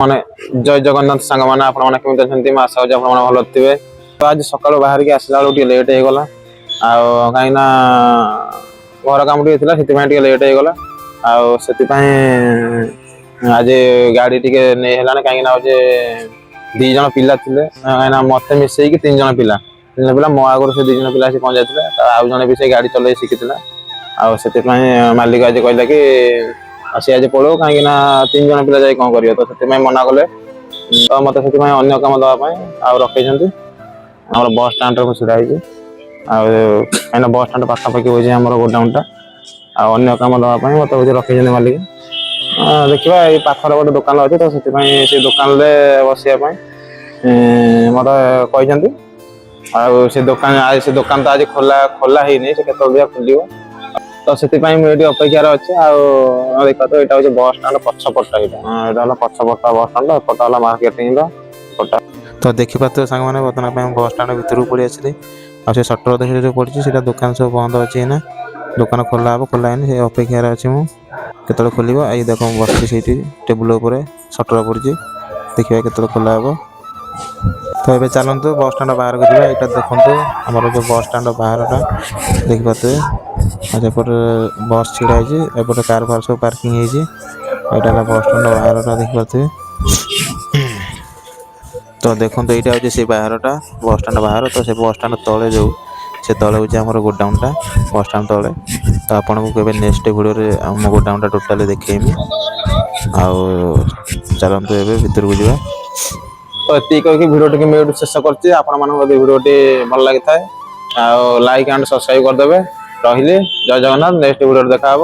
माने जय जगन्नाथ सांग मैंने आपमती आशा हो भल थे। तो आज सका बाहर की आसला बेलू लेट हो गला कहीं घर कम टे लेट हो गला आज गाड़ी टी नहीं कहीं दी जन पिला कहीं मत मिसई तीन जन पिला मो आगर से 2 जन पिला पहुंच जाते आउ जन भी से गाड़ी चल शिखी से मालिक आज कहला कि सी आज पड़ो कहीं 3 जन पिला जाए कौन कर तो से मना कले तो मत से अगर कम दवाई रखे बस स्टाण्ड छुड़ा कहीं बस स्टाण्ड पाखापाखि हो गोडाउन टा अन्य कम दवाई मत रखे मालिक देखा ये पाखर गोटे दुकान अच्छे तो से दुकान बसापी मत कही से दुकान तो आज खोला खोला है नहीं से खोल तो से अपेक्षार अच्छे देख तो यहाँ हूँ बस स्टाण्ड पछपटा यहाँ पछपटा बस स्टाण्ड एपटा मार्केटिंग तो देखिए सांग मैंने बर्तमान बस स्टाण्ड भितर पड़ी आसली आ सटर देखिए जो पड़ी से दुकान सब बंद अच्छे ना दुकान खोला हम खोला है अपेक्षार अच्छे मुझे खोल ये देख बस टेबुल सटर पड़ी देखिए के खोला हम तो ये चलतु बस स्टाण्ड बाहर को जाए यहाँ देखो आमर जो बस स्टाण्ड बाहर देखिए एपटे बस छिड़ा एपटे कार फार सब पार्किंग यहाँ बस स्टाण्ड बाहर देखिए तो देखो यहाँ हूँ से बाहर बस स्टाण्ड बाहर तो से बस स्टाण्ड तले जो से तले हूँ आम गोडाउन टा बस स्टाण्ड तले तो आपन को नेक्स्ट वीडियो आम गोडाउन टा टोटाली देखेमी चलतु ए भर को जा तो ये कहीं भिडियो टी मैं शेष कर भल लगी था लाइक एंड सब्सक्राइब करदे रही जय जगन्नाथ नेक्स्ट वीडियो देखा।